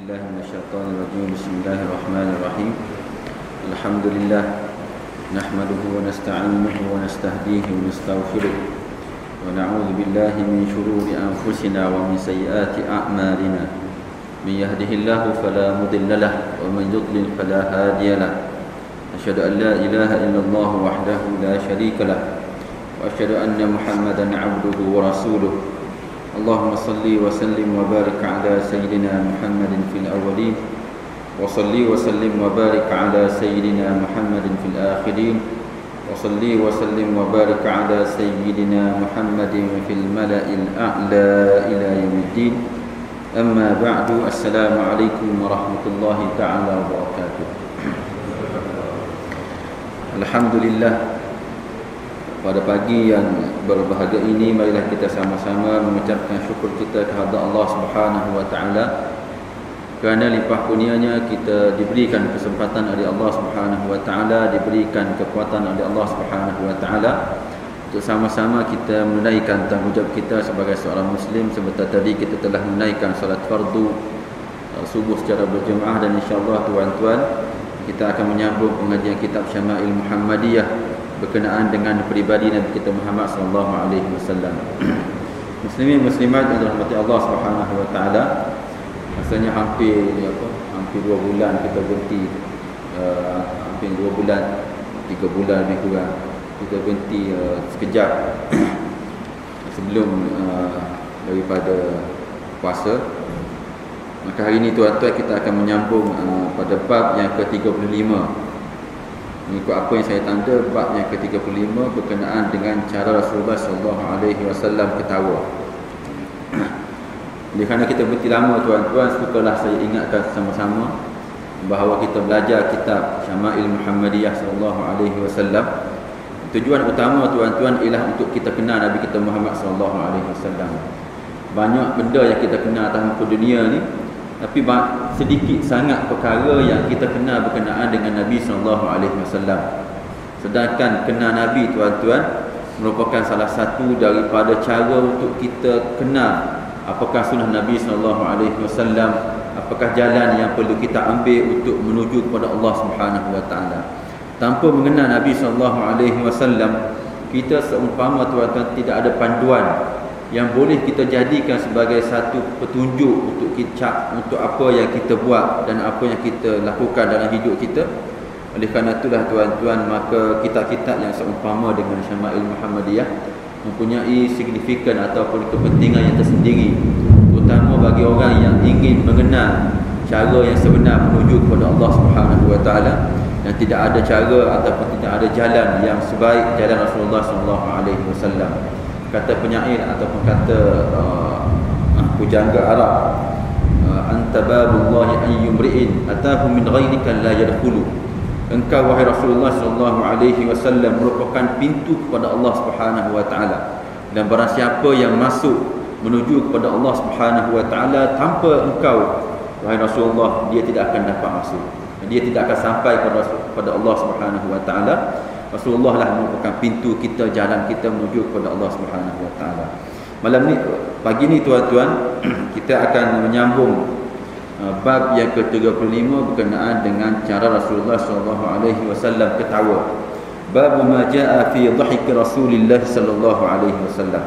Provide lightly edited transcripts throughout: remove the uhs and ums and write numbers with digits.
بالله من الشيطان الرجيم. بسم الله الرحمن الرحيم. الحمد لله نحمده ونستعينه ونستهديه ونستغفره ونعوذ بالله من شرور أنفسنا ومن سيئات أعمالنا. من يهده الله فلا مضل له ومن يضلل فلا هادي له. أشهد أن لا إله إلا الله وحده لا شريك له وأشهد أن محمدا عبده ورسوله. اللهم صل وسلم وبارك على سيدنا محمد في الأولين وصل وسلم وبارك على سيدنا محمد في الآخرين وصل وسلم وبارك على سيدنا محمد في الملأ الأعلى إلى يوم الدين. أما بعد، السلام عليكم ورحمة الله تعالى وبركاته. Alhamdulillah, pada pagi yang berbahagia ini, marilah kita sama-sama mengucapkan syukur kita kepada Allah Subhanahu wa taala kerana limpah kurnianya kita diberikan kesempatan oleh Allah Subhanahu wa taala, diberikan kekuatan oleh Allah Subhanahu wa taala untuk sama-sama kita menunaikan tanggungjawab kita sebagai seorang muslim. Sebentar tadi kita telah menunaikan solat fardu subuh secara berjemaah, dan insya-Allah tuan-tuan kita akan menyambung pengajian kitab Syama'il Muhammadiyah berkenaan dengan peribadi Nabi kita Muhammad sallallahu alaihi wasallam. Muslimin muslimat yang dirahmati Allah Subhanahu wa taala, rasanya hampir 2 bulan kita berhenti, hampir 2 bulan, 3 bulan lebih kurang kita berhenti sekejap sebelum daripada puasa. Maka hari ini tuan-tuan kita akan menyambung pada bab yang ke-35. Mengikut apa yang saya tanda, bab yang ke-35 berkenaan dengan cara Rasulullah SAW ketawa. Oleh kerana kita berhenti lama tuan-tuan, sukalah saya ingatkan sama-sama bahawa kita belajar kitab Syama'il Muhammadiyah SAW. Tujuan utama tuan-tuan ialah untuk kita kenal Nabi kita Muhammad SAW. Banyak benda yang kita kenal atas muka dunia ni, tapi sedikit sangat perkara yang kita kenal berkenaan dengan Nabi SAW. Sedangkan kenal Nabi tuan-tuan merupakan salah satu daripada cara untuk kita kenal apakah sunnah Nabi SAW, apakah jalan yang perlu kita ambil untuk menuju kepada Allah Subhanahu wa taala. Tanpa mengenal Nabi SAW, kita seumpama tuan-tuan tidak ada panduan yang boleh kita jadikan sebagai satu petunjuk untuk kita, untuk apa yang kita buat dan apa yang kita lakukan dalam hidup kita. Oleh kerana itulah tuan-tuan, maka kitab-kitab yang seumpama dengan Syama'il Muhammadiyah mempunyai signifikan ataupun kepentingan yang tersendiri, terutama bagi orang yang ingin mengenal cara yang sebenar menuju kepada Allah Subhanahu wa taala, dan tidak ada cara ataupun tidak ada jalan yang sebaik jalan Rasulullah SAW. Kata penyair ataupun kata pujangga Arab, anta babullahi ayyumri'in atahu min ghairika la yadkhulu. Engkau wahai Rasulullah SAW merupakan pintu kepada Allah Subhanahu wa taala, dan barang siapa yang masuk menuju kepada Allah Subhanahu wa taala tanpa engkau wahai Rasulullah, dia tidak akan dapat masuk, dia tidak akan sampai kepada Allah Subhanahu wa taala. Rasulullah lah merupakan pintu kita, jalan kita menuju kepada Allah Subhanahu wa taala. Malam ni, pagi ni tuan-tuan, kita akan menyambung bab yang ke-35 berkenaan dengan cara Rasulullah SAW ketawa. Bab ma jaa fi dhahik Rasulillah sallallahu alaihi wasallam.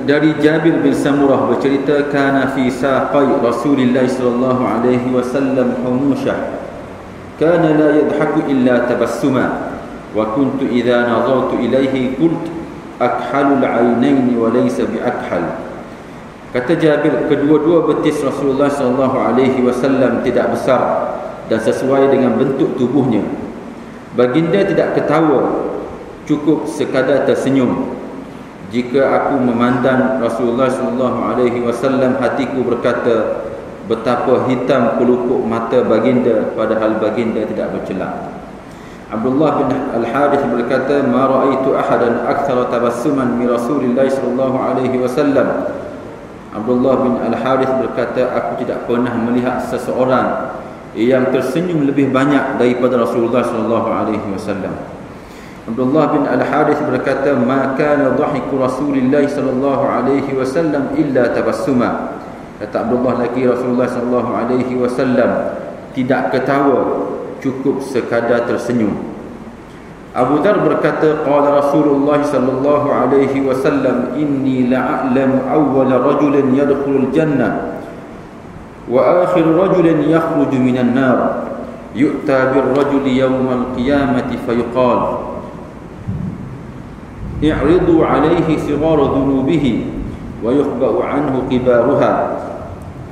Dari Jabir bin Samurah bercerita, kana fi saqai Rasulillah sallallahu alaihi wasallam humushah kana la yadhaku illa tabassuma wa kuntu idza nazartu ilayhi qult akhalul aynain wa laysa biakhal. Kata Jabir, kedua-dua betis Rasulullah SAW tidak besar dan sesuai dengan bentuk tubuhnya. Baginda tidak ketawa, cukup sekadar tersenyum. Jika aku memandang Rasulullah SAW, hatiku berkata, betapa hitam pelupuk mata baginda, padahal baginda tidak bercelak. Abdullah bin Al-Harith berkata, ma ra'aitu ahadan aktsara tabassuman min Rasulillah sallallahu alaihi wasallam. Abdullah bin Al-Harith berkata, aku tidak pernah melihat seseorang yang tersenyum lebih banyak daripada Rasulullah sallallahu alaihi wasallam. Abdullah bin Al-Harith berkata, ma kana dhahiku Rasulillah sallallahu alaihi wasallam illa tabassuma. Kata Abdullah lagi, Rasulullah sallallahu alaihi wasallam tidak ketawa, cukup sekadar tersenyum. Abu Dzar berkata, qala Rasulullah sallallahu alaihi wasallam, inni la'alamu awwala rajulin yadkhulul jannah wa akhir rajulin yakhruju minan nar, yu'ta bir rajuli yawmal qiyamati fayuqal i'ridu alayhi sighara dhunubihi wa yukhba'u anhu kibaruha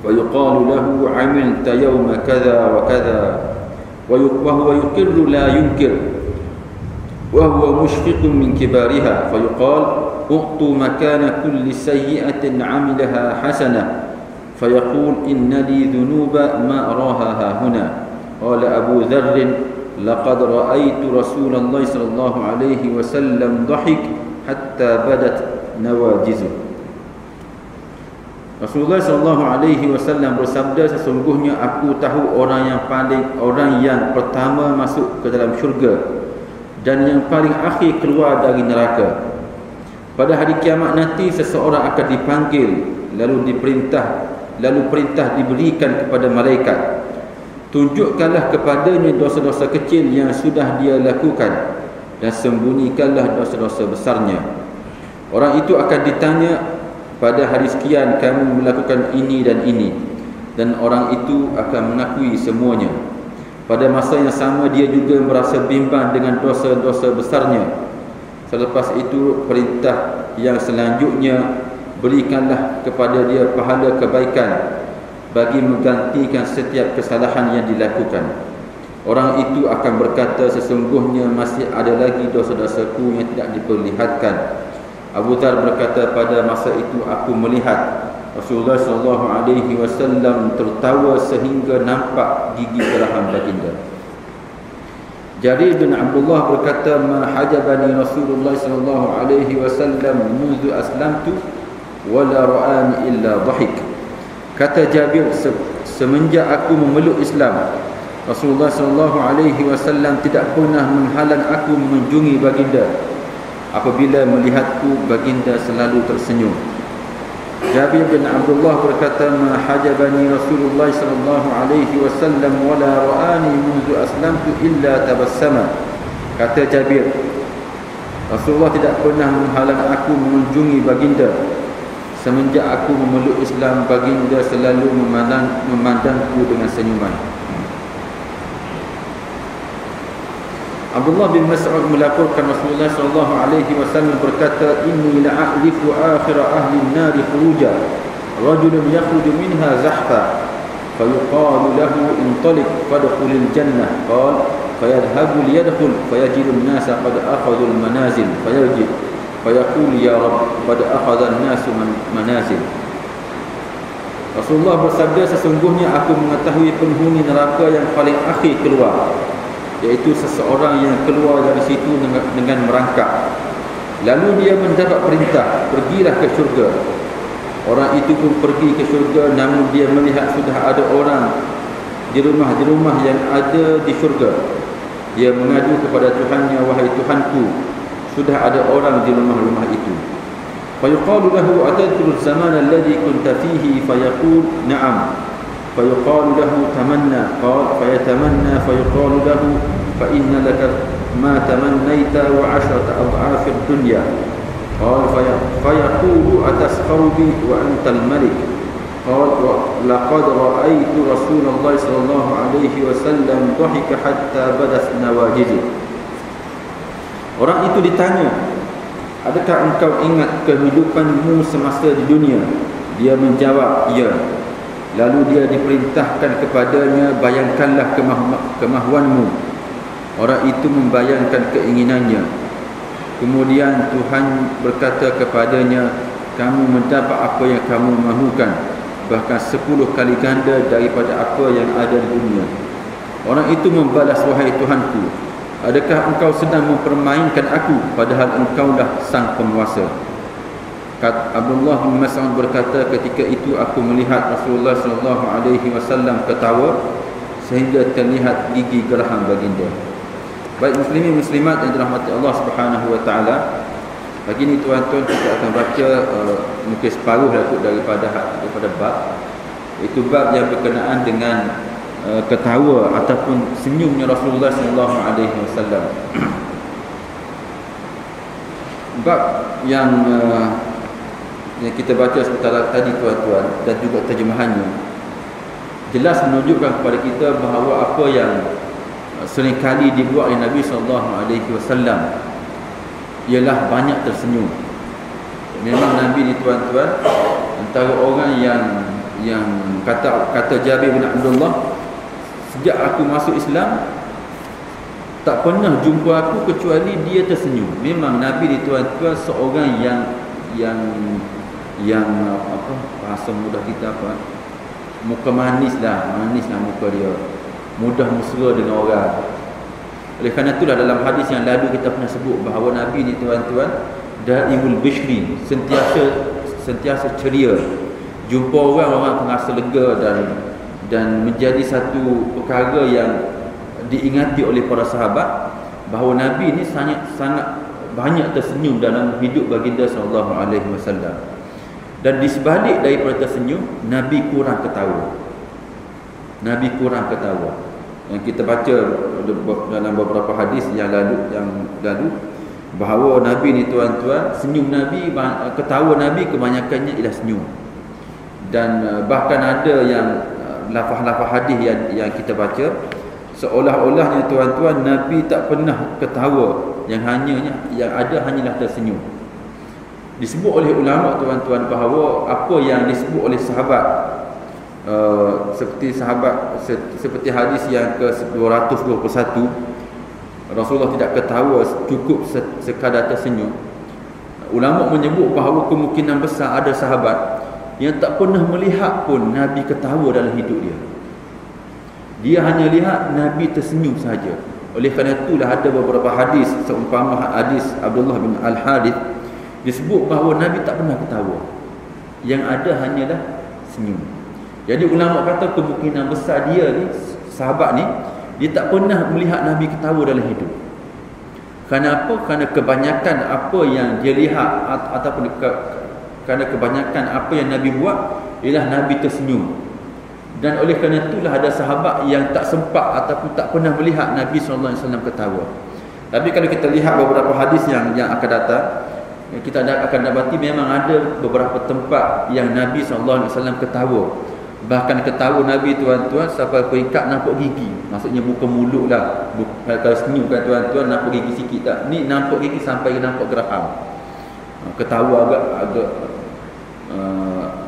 wa yuqalu lahu 'amilta yawma kadha wa kadha wa huwa yuqirru la yunkir wa huwa mushfiqun min kibariha fayuqal u'tu makana kulli sayyi'atin 'amilaha hasanah fayaqul inna li dhunuba ma araha hahuna. Qala Abu Dzar, laqad ra'aitu Rasulullah sallallahu alaihi wasallam dhahik hatta badat nawajizuh. Rasulullah sallallahu alaihi wasallam bersabda, sesungguhnya aku tahu orang yang pertama masuk ke dalam syurga dan yang paling akhir keluar dari neraka. Pada hari kiamat nanti seseorang akan dipanggil, lalu perintah diberikan kepada malaikat, tunjukkanlah kepadanya dosa-dosa kecil yang sudah dia lakukan dan sembunyikanlah dosa-dosa besarnya. Orang itu akan ditanya, pada hari sekian kamu melakukan ini dan ini, dan orang itu akan mengakui semuanya. Pada masa yang sama dia juga merasa bimbang dengan dosa-dosa besarnya. Selepas itu perintah yang selanjutnya, berikanlah kepada dia pahala kebaikan bagi menggantikan setiap kesalahan yang dilakukan. Orang itu akan berkata, sesungguhnya masih ada lagi dosa-dosaku yang tidak diperlihatkan. Abu Dzar berkata, pada masa itu aku melihat Rasulullah sallallahu alaihi wasallam tertawa sehingga nampak gigi geraham baginda. Jarir bin Abdullah berkata, ma hajabani Rasulullah sallallahu alaihi wasallam mundu aslamtu wala ra'ani illa dhahik. Kata Jabir, semenjak aku memeluk Islam, Rasulullah sallallahu alaihi wasallam tidak pernah menghalang aku mengunjungi baginda. Apabila melihatku, baginda selalu tersenyum. Jabir bin Abdullah berkata, ma hajabani Rasulullah sallallahu alaihi wasallam wala ra'ani mundu aslamtu illa tabassama. Kata Jabir, Rasulullah tidak pernah menghalang aku mengunjungi baginda. Semenjak aku memeluk Islam, baginda selalu memandangku dengan senyuman. Abdullah bin Mas'ud melaporkan Rasulullah sallallahu alaihi wasallam berkata, inni la'arifu akhir ahli an-nar khuruja rajulun yakhruju minha zahfa fayuqalu lahu intaliq fadkhulil jannah qala fayadhhabu liyadkhul fayajidu an-nasa qad akhadhu al-manazil fayarji fayaqul ya rabb qad akhadha an-nasu manazil. Rasulullah bersabda, sesungguhnya aku mengetahui penghuni neraka yang paling akhir keluar, iaitu seseorang yang keluar dari situ dengan merangkak. Lalu dia mendapat perintah, pergilah ke syurga. Orang itu pun pergi ke syurga, namun dia melihat sudah ada orang di rumah-rumah yang ada di syurga. Dia mengadu kepada Tuhannya, wahai Tuhanku, sudah ada orang di rumah-rumah itu. Fayuqalu lahu atadhkuru az-zaman alladhi kunta fihi fayaqul na'am. فيقال له تمنى قال فيتمنى فيقال له فإن لك ما تمنيت وعشرة أضعاف الدنيا قال فيقول أتسخر بي وأنت الملك قال لقد رأيت رسول الله صلى الله عليه وسلم ضحك حتى بدت نواجذه. Orang itu ditanya, adakah engkau ingat kehidupanmu semasa di dunia? Dia menjawab, ya. Lalu dia diperintahkan kepadanya, bayangkanlah kemahuanmu. Orang itu membayangkan keinginannya. Kemudian Tuhan berkata kepadanya, kamu mendapat apa yang kamu mahukan, bahkan 10 kali ganda daripada apa yang ada di dunia. Orang itu membalas, wahai Tuhanku, adakah engkau sedang mempermainkan aku, padahal engkaulah sang penguasa? Abdullah bin Mas'ud berkata, ketika itu aku melihat Rasulullah sallallahu alaihi wasallam ketawa sehingga terlihat gigi geraham baginda. Baik muslimin muslimat yang dirahmati Allah Subhanahu wa taala, pagi ni tuan-tuan kita akan baca mungkin separuh daripada bab Itu bab yang berkenaan dengan ketawa ataupun senyumnya Rasulullah sallallahu alaihi wasallam. Bab yang kita baca sebentar tadi tuan-tuan, dan juga terjemahannya jelas menunjukkan kepada kita bahawa apa yang seringkali dibuat oleh Nabi sallallahu alaihi wasallam ialah banyak tersenyum. Memang Nabi ni tuan-tuan antara orang yang kata Jabir bin Abdullah, sejak aku masuk Islam tak pernah jumpa aku kecuali dia tersenyum. Memang Nabi ni tuan-tuan seorang yang apa bahasa mudah kita apa, muka manis lah muka dia, mudah mesra dengan orang. Oleh kerana itulah dalam hadis yang lalu kita pernah sebut bahawa Nabi ni tuan-tuan daimul bishri, sentiasa ceria. Jumpa orang merasa lega dan menjadi satu perkara yang diingati oleh para sahabat bahawa Nabi ni sangat banyak tersenyum dalam hidup baginda sallallahu alaihi wasallam. Dan di sebalik daripada tersenyum, Nabi kurang ketawa. Yang kita baca dalam beberapa hadis yang lalu bahawa Nabi ni tuan-tuan, senyum Nabi, ketawa Nabi kebanyakannya ialah senyum. Dan bahkan ada yang lafaz-lafaz hadis yang kita baca seolah-olahnya tuan-tuan Nabi tak pernah ketawa, yang ada hanyalah tersenyum. Disebut oleh ulama tuan-tuan bahawa apa yang disebut oleh sahabat seperti hadis yang ke-221, Rasulullah tidak ketawa, cukup sekadar tersenyum. Ulama menyebut bahawa kemungkinan besar ada sahabat yang tak pernah melihat pun Nabi ketawa dalam hidup dia. Dia hanya lihat Nabi tersenyum saja. Oleh kerana itulah ada beberapa hadis, seumpama hadis Abdullah bin Al-Harith, disebut bahawa Nabi tak pernah ketawa. Yang ada hanyalah senyum. Jadi ulama kata kemungkinan besar dia ni, sahabat ni, dia tak pernah melihat Nabi ketawa dalam hidup. Kerana apa? Kerana kebanyakan apa yang dia lihat ataupun kerana kebanyakan apa yang Nabi buat ialah Nabi tersenyum. Dan oleh kerana itulah ada sahabat yang tak sempat ataupun tak pernah melihat Nabi sallallahu alaihi wasallam ketawa. Tapi kalau kita lihat beberapa hadis yang akan datang, kita akan dapati memang ada beberapa tempat yang Nabi sallallahu alaihi wasallam ketawa. Bahkan ketawa Nabi tuan-tuan sampai peringkat nampak gigi. Maksudnya bukan mulut lah. Kalau senyum kan tuan-tuan nampak gigi sikit tak. Ni nampak gigi sampai nampak geraham. Ketawa agak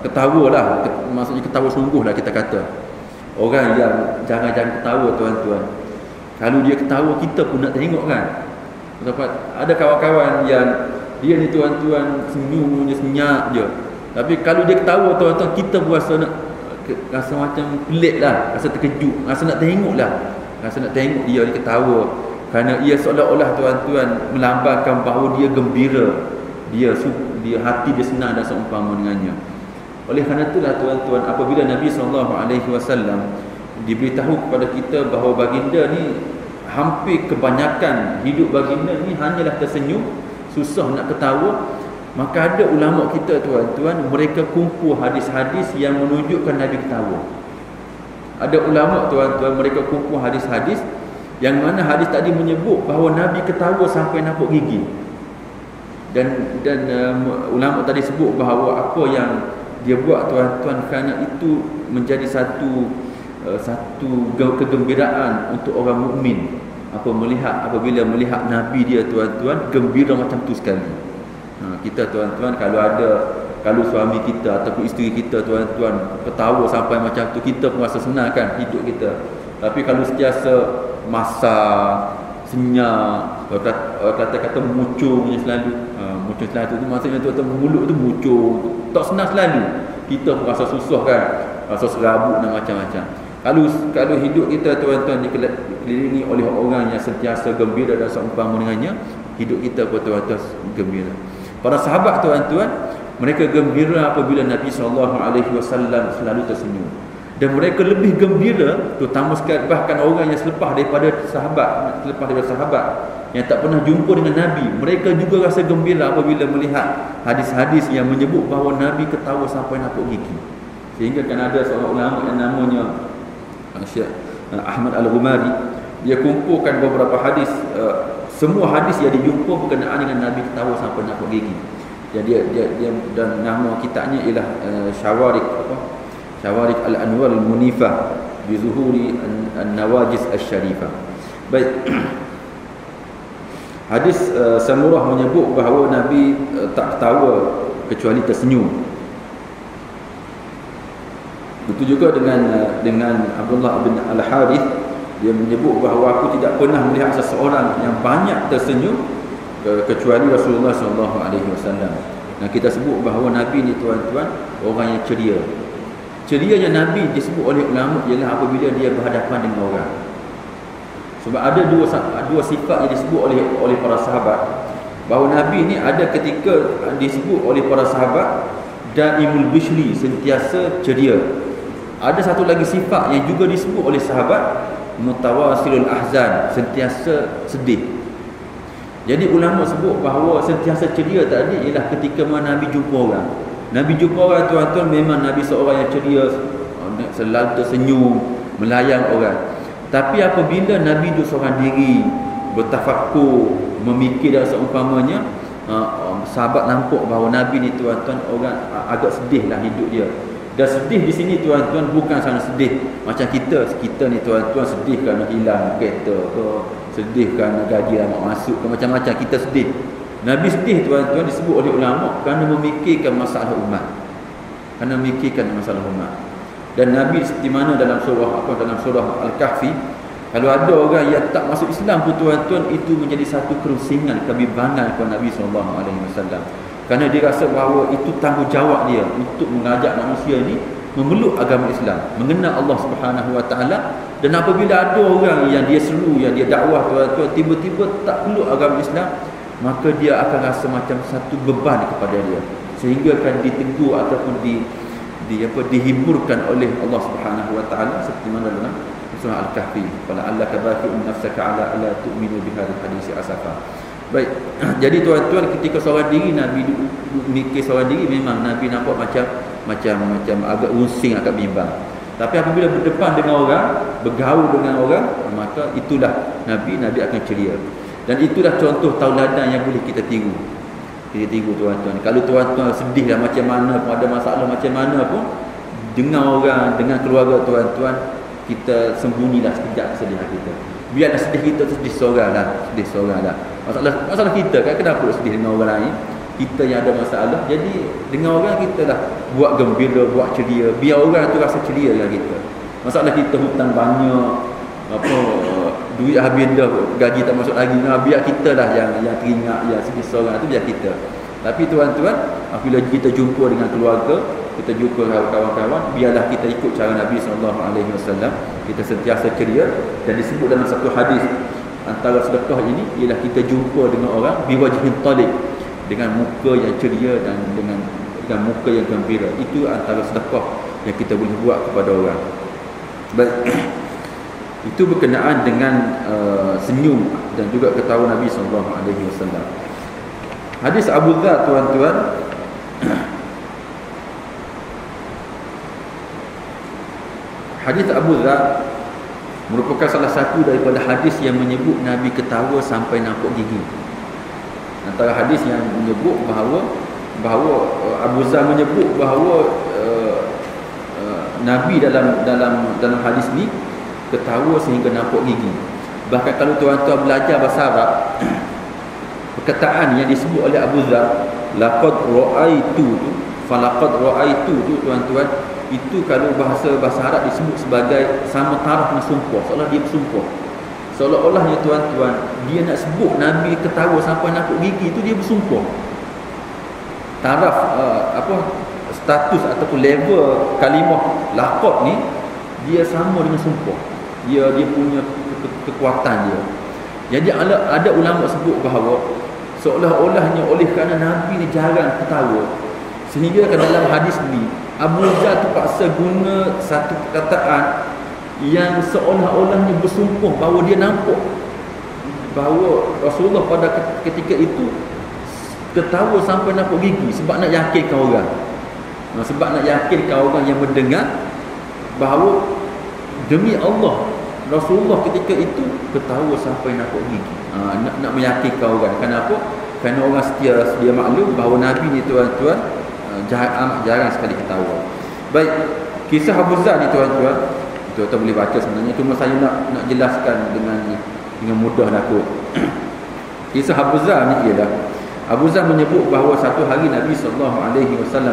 ketawa lah, maksudnya ketawa sungguh lah kita kata. Orang yang jangan ketawa tuan-tuan, kalau dia ketawa kita pun nak tengok kan. Sebab ada kawan-kawan yang dia ni tuan-tuan senyum je, senyap je, tapi kalau dia ketawa tuan-tuan kita pun rasa macam pelik lah, rasa terkejut, rasa nak tengok dia ni ketawa. Kerana ia seolah-olah tuan-tuan melambangkan bahawa dia gembira, dia hati dia senang dan seumpama dengannya. Oleh kerana itulah tuan-tuan, apabila Nabi SAW diberitahu kepada kita bahawa baginda ni hampir kebanyakan hidup baginda ni hanyalah tersenyum, susah nak ketawa, maka ada ulama kita tuan-tuan, mereka kumpul hadis-hadis yang menunjukkan Nabi ketawa. Ada ulama tuan-tuan, mereka kumpul hadis-hadis yang mana hadis tadi menyebut bahawa Nabi ketawa sampai nampak gigi. Dan ulama tadi sebut bahawa apa yang dia buat tuan-tuan, kerana itu menjadi satu kegembiraan untuk orang mukmin apabila melihat Nabi dia tuan-tuan gembira macam tu sekali. Kita tuan-tuan kalau suami kita ataupun isteri kita tuan-tuan ketawa sampai macam tu, kita pun rasa senang kan hidup kita. Tapi kalau sentiasa masak, senyap, kata-kata muncung selalu, muncung selalu tu maksudnya tuan-tuan mulut tu muncung, tak senang selalu, kita pun rasa susah kan, rasa serabut dan macam-macam. Kalau hidup kita tuan-tuan dikelilingi oleh orang yang sentiasa gembira dan seumpama dengannya, hidup kita pun tuan-tuan gembira. Para sahabat tuan-tuan, mereka gembira apabila Nabi SAW selalu tersenyum. Dan mereka lebih gembira, terutama sekali bahkan orang yang selepas daripada sahabat yang tak pernah jumpa dengan Nabi, mereka juga rasa gembira apabila melihat hadis-hadis yang menyebut bahawa Nabi ketawa sampai nampak gigi. Sehingga kan ada seorang ulama yang namanya Syekh Ahmad Al-Ghumari, dia kumpulkan beberapa hadis, semua hadis yang dijumpa berkenaan dengan Nabi ketawa sampai nak gigi. Jadi dia dan nama kitabnya ialah Syawarik Al-Anwar Al-Munifah bi Zuhuri An-Nawajis Asy-Syarifah. Baik. Hadis Samurah menyebut bahawa Nabi tak ketawa kecuali tersenyum. Begitu juga dengan Abdullah bin Al-Harith, dia menyebut bahawa aku tidak pernah melihat seseorang yang banyak tersenyum kecuali Rasulullah SAW. Dan kita sebut bahawa Nabi ni tuan-tuan orang yang ceria. Cerianya Nabi disebut oleh ulama ialah apabila dia berhadapan dengan orang. Sebab ada dua sifat yang disebut oleh para sahabat, bahawa Nabi ni ada ketika disebut oleh para sahabat daimul bishri, sentiasa ceria. Ada satu lagi sifat yang juga disebut oleh sahabat, mutawasilul ahzan, sentiasa sedih. Jadi ulama sebut bahawa sentiasa ceria tadi ialah ketika mana Nabi jumpa orang. Nabi jumpa orang tuan-tuan, memang Nabi seorang yang ceria, selalu tersenyum, melayang orang. Tapi apabila Nabi itu seorang diri, bertafakur, memikir dan seumpamanya, sahabat nampak bahawa Nabi ni tuan-tuan orang agak sedih lah hidup dia. Dan sedih di sini tuan-tuan bukan sangat sedih macam kita ni tuan-tuan sedih kerana hilang kereta ke, sedih kerana gaji lama masuk ke, macam-macam kita sedih. Nabi sedih tuan-tuan disebut oleh ulama kerana memikirkan masalah umat. Dan Nabi seperti mana dalam surah Al-Kahfi, kalau ada orang yang tak masuk Islam pun tuan-tuan, itu menjadi satu kerusingan, kebimbangan kepada Nabi SAW. Kerana dia rasa bahawa itu tanggungjawab dia untuk mengajak manusia ini memeluk agama Islam, mengenal Allah Subhanahu Wa Taala. Dan apabila ada orang yang dia seru, yang dia dakwah tuan-tuan, tiba-tiba tak peluk agama Islam, maka dia akan rasa macam satu beban kepada dia, sehingga akan ditegur ataupun dihiburkan oleh Allah Subhanahu Wa Taala seperti mana dalam surah Al-Kahfi, fala allaka baqi'un nafsaka ala alla tu'minu bihadzal hadisi asafa. Baik, jadi tuan-tuan, ketika seorang diri Nabi mikir seorang diri, memang Nabi nampak macam agak rusing, agak bimbang. Tapi apabila berdepan dengan orang, bergaul dengan orang, maka itulah Nabi akan ceria. Dan itulah contoh tauladan yang boleh kita tiru. Kita tiru tuan-tuan. Kalau tuan-tuan sedih lah macam mana pun, ada masalah macam mana pun, dengan orang, dengan keluarga tuan-tuan, kita sembunyilah sekejap kesedihan kita. Biarlah sedih kita sedih seorang lah. Masalah kita kan, kenapa sedih dengan orang lain? Kita yang ada masalah. Jadi dengan orang kita lah buat gembira, buat ceria. Biar orang tu rasa ceria dengan kita. Masalah kita hutang banyak, duit habis dah, gaji tak masuk lagi. Biar kita lah yang teringat, yang sedih seorang tu biar kita. Tapi tuan-tuan, apabila kita jumpa dengan keluarga, kita jumpa kawan-kawan, biarlah kita ikut cara Nabi SAW. Kita sentiasa ceria. Dan disebut dalam satu hadis, antara sedekah ini ialah kita jumpa dengan orang biwajhin taliq, dengan muka yang ceria dan dengan muka yang gembira. Itu antara sedekah yang kita boleh buat kepada orang. Baik. Itu berkenaan dengan senyum dan juga ketawa Nabi SAW. Hadis Abu Dzar tuan-tuan, hadis Abu Dzar merupakan salah satu daripada hadis yang menyebut Nabi ketawa sampai nampak gigi. Antara hadis yang menyebut bahawa Abu Dzar menyebut bahawa Nabi dalam hadis ni ketawa sehingga nampak gigi. Bahkan kalau tuan-tuan belajar bahasa Arab, perkataan yang disebut oleh Abu Dzar, laqad ra'aitu, falaqad ra'aitu tu tuan-tuan, itu kalau bahasa Arab disebut sebagai sama taraf dengan sumpah, seolah dia bersumpah. Seolah-olahnya tuan-tuan, dia nak sebut Nabi ketawa sampai nampak gigi, itu dia bersumpah. Taraf status ataupun level kalimah laqad ni dia sama dengan sumpah. Dia punya kekuatan dia. Jadi ada ulama sebut bahawa seolah-olahnya oleh kerana Nabi ni jarang ketawa, sehingga dalam hadis ni Abu Dzar terpaksa guna satu perkataan yang seolah-olahnya bersumpah bahawa dia nampak bahawa Rasulullah pada ketika itu ketawa sampai nampak gigi, sebab nak yakinkan orang. Sebab nak yakinkan orang yang mendengar bahawa demi Allah Rasulullah ketika itu ketawa sampai nakuk gigi. Nak meyakinkan orang. Kenapa? Kerana orang sedia maklum bahawa Nabi ni tuan-tuan amat jarang sekali ketawa. Baik, kisah Abu Zar ni tuan-tuan, tuan-tuan boleh baca sebenarnya, cuma saya nak jelaskan dengan mudah nakut. Kisah Abu Zar ni ialah Abu Zar menyebut bahawa satu hari Nabi SAW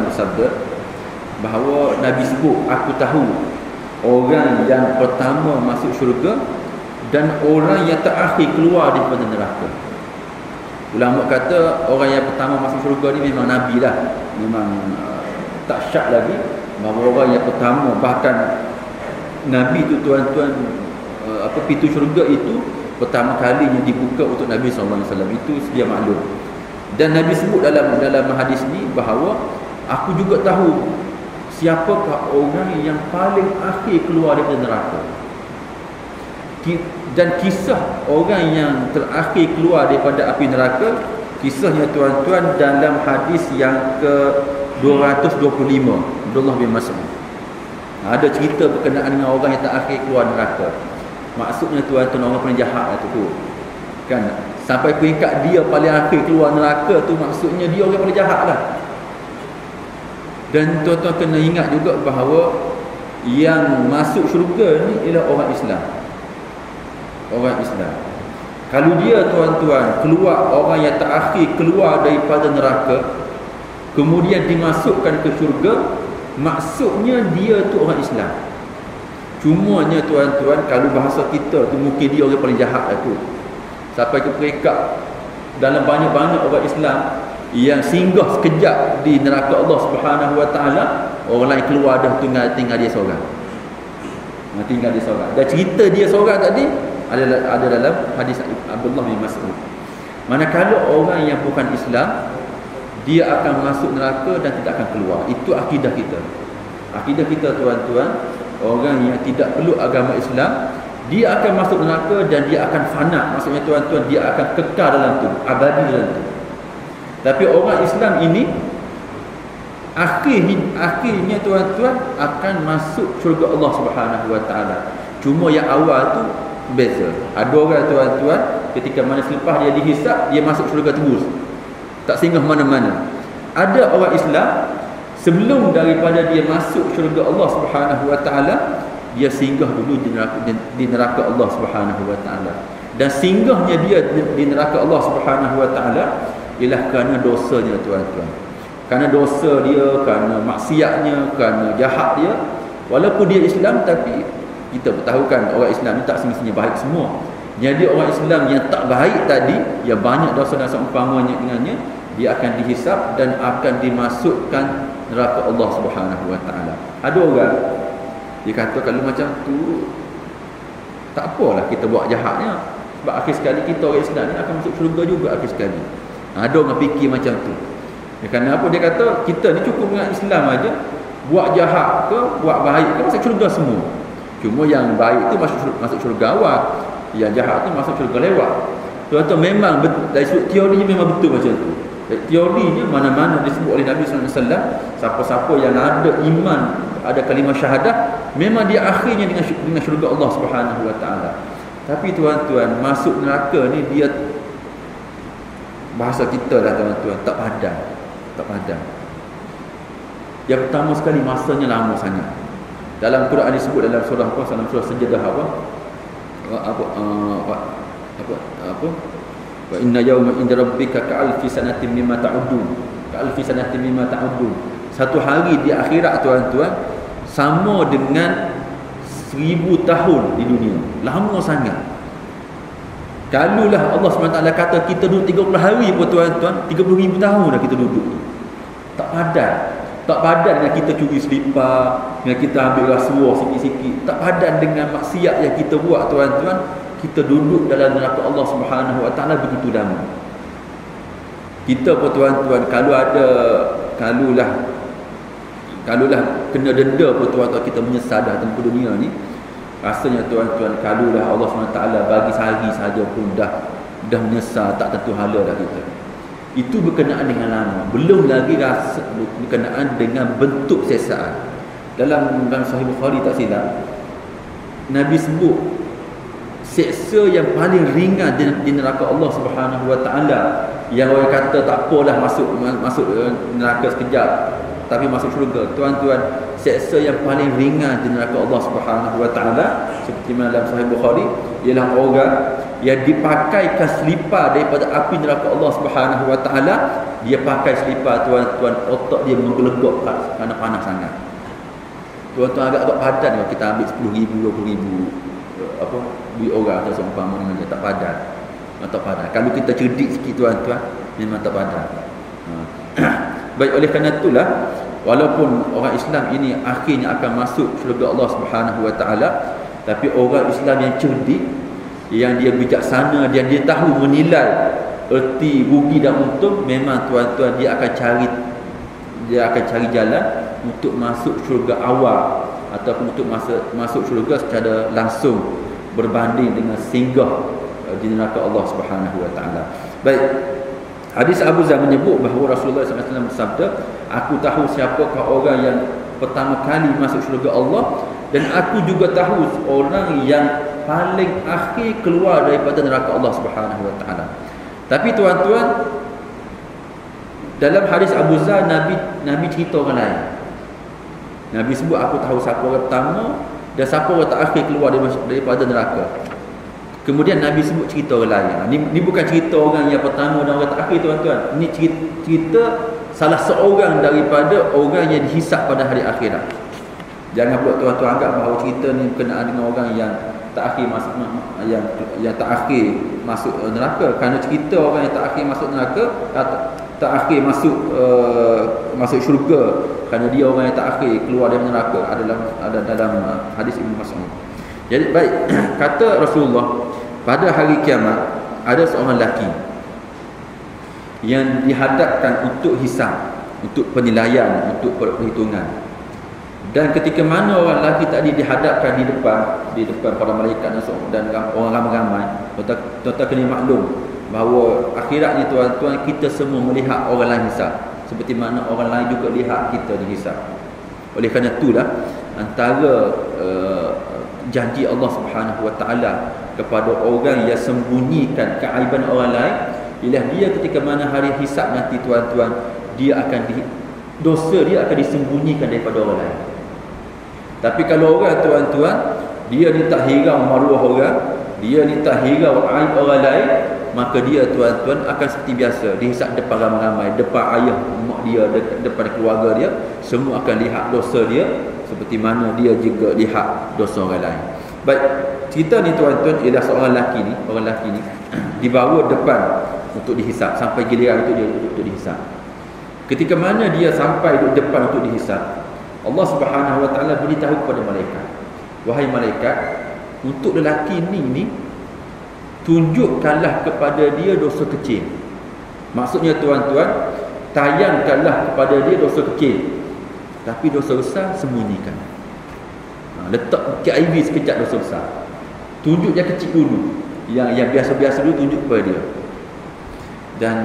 bersabda bahawa Nabi sebut, aku tahu orang yang pertama masuk syurga dan orang yang terakhir keluar daripada neraka. Ulama kata orang yang pertama masuk syurga ni memang Nabi lah. Memang tak syak lagi bahawa orang yang pertama, bahkan Nabi tu tuan-tuan, pintu syurga itu pertama kalinya dibuka untuk Nabi SAW. Itu sedia maklum. Dan Nabi sebut dalam hadis ni bahawa aku juga tahu siapakah orang yang paling akhir keluar daripada neraka. Dan kisah orang yang terakhir keluar daripada api neraka, kisahnya tuan-tuan dalam hadis yang ke-225, Abdullah bin Mas'ud. Ada cerita berkenaan dengan orang yang terakhir keluar neraka. Maksudnya tuan-tuan orang paling jahat tu kan, sampai peringkat dia paling akhir keluar neraka tu, maksudnya dia orang paling jahat lah. Dan tuan-tuan kena ingat juga bahawa yang masuk syurga ni ialah orang Islam. Orang Islam. Kalau dia tuan-tuan keluar, orang yang terakhir keluar daripada neraka, kemudian dimasukkan ke syurga, maksudnya dia tu orang Islam. Cumanya tuan-tuan, kalau bahasa kita tu mungkin dia orang paling jahat lah tu. Sampai ke peringkat dalam banyak-banyak orang Islam yang singgah sekejap di neraka Allah Subhanahu Wa Taala, orang lain keluar dah tinggal dia seorang. Tinggal dia seorang. Dan cerita dia seorang tadi ada dalam hadis Abdullah bin Mas'ud. Manakala orang yang bukan Islam, dia akan masuk neraka dan tidak akan keluar. Itu akidah kita. Akidah kita tuan-tuan, orang yang tidak perlu agama Islam, dia akan masuk neraka dan dia akan fana. Maksudnya tuan-tuan, dia akan kekal dalam tu, abadi dalam tu. Tapi orang Islam ini akhirnya tuan-tuan akan masuk syurga Allah Subhanahu Wa Taala. Cuma yang awal tu beza. Ada orang tuan-tuan ketika mana selepas dia dihisap, dia masuk syurga terus, tak singgah mana-mana. Ada orang Islam sebelum daripada dia masuk syurga Allah Subhanahu Wa Taala, dia singgah dulu di neraka Allah Subhanahu Wa Taala. Dan singgahnya dia di neraka Allah Subhanahu Wa Taala ialah kerana dosanya tuan-tuan. Kerana dosa dia, kerana maksiatnya, kerana jahat dia. Walaupun dia Islam, tapi kita bertahukan orang Islam ni tak semestinya baik semua. Jadi orang Islam yang tak baik tadi, yang banyak dosa dan seumpamanya dengannya, dia akan dihisap dan akan dimasukkan neraka Allah Subhanahu Wa Taala. Ada orang dia kata kalau macam tu tak apalah kita buat jahatnya, sebab akhir sekali kita orang Islam ni akan masuk syurga juga akhir sekali. Ada orang fikir macam tu. Kerana apa? Dia kata kita ni cukup dengan Islam aja, buat jahat ke buat baik ke masuk syurga semua. Cuma yang baik tu masuk syurga awal, yang jahat tu masuk syurga lewat. Tuan-tuan, memang dari sudut teorinya memang betul macam tu. Teorinya mana-mana disebut oleh Nabi SAW, siapa-siapa yang ada iman, ada kalimah syahadah, memang dia akhirnya dengan syurga Allah Subhanahu Wa Taala. Tapi tuan-tuan, masuk neraka ni dia, bahasa kita lah tuan-tuan, tak padan. Yang pertama sekali, masanya lama sangat. Dalam Quran disebut dalam surah apa? Dalam surah Sajdah apa? Wa inna yawma inda rabbika ka'alfi sanatin mimma ta'udun. Ka'alfi sanatin mimma ta'udun. Satu hari di akhirat tuan-tuan sama dengan 1000 tahun di dunia. Lama sangat. Kalulah Allah SWT kata kita duduk 30 hari pun tuan-tuan, 30,000 tahun dah kita duduk. Tak padan dengan kita curi selipar, dengan kita ambil rasuah sikit-sikit. Tak padan dengan maksiat yang kita buat tuan-tuan. Kita duduk dalam neraka Allah Subhanahu Wa Taala begitu lama. Kita pun tuan-tuan, kalulah kena denda pun tuan-tuan, kita menyesal dah tempat dunia ni. Rasanya tuan-tuan, kalulah Allah SWT bagi sehari saja pun dah menyesal, tak tentu hala dah kita. Itu berkenaan dengan lama. Belum lagi rasa berkenaan dengan bentuk siksaan. Dalam Sahih Bukhari tak silap, Nabi sebut seksa yang paling ringan di neraka Allah Subhanahu Wa Taala, yang orang kata tak apalah masuk neraka sekejap tapi masuk syurga. Tuan-tuan, seksa yang paling ringan di neraka Allah Subhanahu Wa Taala seperti mana dalam Sahih Bukhari ialah orang yang dipakaikan selipar daripada api neraka Allah Subhanahu Wa Taala. Dia pakai selipar, tuan-tuan, otak dia menggelegak kerana panas sangat. Tuan-tuan, agak padan kalau kita ambil 10,000, 20,000 duit orang atau seumpama dengan dia, tak padan. Kalau kita cerdik sikit, tuan-tuan, memang tak padan. Baik, oleh kerana itulah, walaupun orang Islam ini akhirnya akan masuk syurga Allah Subhanahu Wa Taala, tapi orang Islam yang cerdik, yang dia bijaksana, dia tahu menilai erti rugi dan untung, memang tuan-tuan dia akan cari jalan untuk masuk syurga awal ataupun untuk masuk syurga secara langsung berbanding dengan singgah di neraka Allah Subhanahu Wa Taala. Baik, hadis Abu Zar menyebut bahawa Rasulullah SAW bersabda, aku tahu siapakah orang yang pertama kali masuk syurga Allah, dan aku juga tahu orang yang paling akhir keluar daripada neraka Allah Subhanahu Wa Taala. Tapi tuan-tuan, dalam hadis Abu Zar, Nabi cerita orang lain. Nabi sebut aku tahu siapa orang pertama dan siapa orang terakhir keluar daripada neraka. Kemudian Nabi sebut cerita orang lain. Ini bukan cerita orang yang pertama dan orang terakhir, tuan-tuan. Ini cerita salah seorang daripada orang yang dihisap pada hari akhirat. Jangan pula tuan-tuan anggap bahawa cerita ni berkenaan dengan orang yang terakhir masuk yang terakhir masuk neraka. Kerana cerita orang yang terakhir masuk neraka, terakhir masuk syurga, kerana dia orang yang terakhir keluar dari neraka, ada dalam hadis Ibnu Mas'ud. Jadi baik, kata Rasulullah, pada hari kiamat ada seorang lelaki yang dihadapkan untuk hisab, untuk penilaian, untuk perhitungan. Dan ketika mana orang lelaki tadi dihadapkan di depan para malaikat dan orang ramai-ramai, tuan-tuan kena maklum bahawa akhirat ni, tuan-tuan, kita semua melihat orang lain hisab seperti mana orang lain juga lihat kita dihisab. Oleh kerana itulah antara janji Allah Subhanahu Wa Taala kepada orang yang sembunyikan keaiban orang lain ialah dia ketika mana hari hisab nanti, tuan-tuan, dosa dia akan disembunyikan daripada orang lain. Tapi kalau orang, tuan-tuan, dia ni tak hirau maruah orang, dia ni tak hirau aib orang lain, maka dia, tuan-tuan, akan seperti biasa dihisap depan ramai-ramai, depan ayah, mak dia, depan keluarga dia, semua akan lihat dosa dia seperti mana dia juga lihat dosa orang lain. Baik, cerita ni, tuan-tuan, ialah seorang lelaki ni dibawa depan untuk dihisap, sampai giliran untuk dihisap. Ketika mana dia sampai duduk depan untuk dihisap, Allah Subhanahu Wa Taala beritahu kepada malaikat, wahai malaikat, untuk lelaki ni tunjukkanlah kepada dia dosa kecil. Maksudnya, tuan-tuan, tayangkanlah kepada dia dosa kecil, tapi dosa besar sembunyikan. Letak KIV sekejap dosa besar, tunjuk yang kecil dulu, yang biasa-biasa dulu tunjuk kepada dia. Dan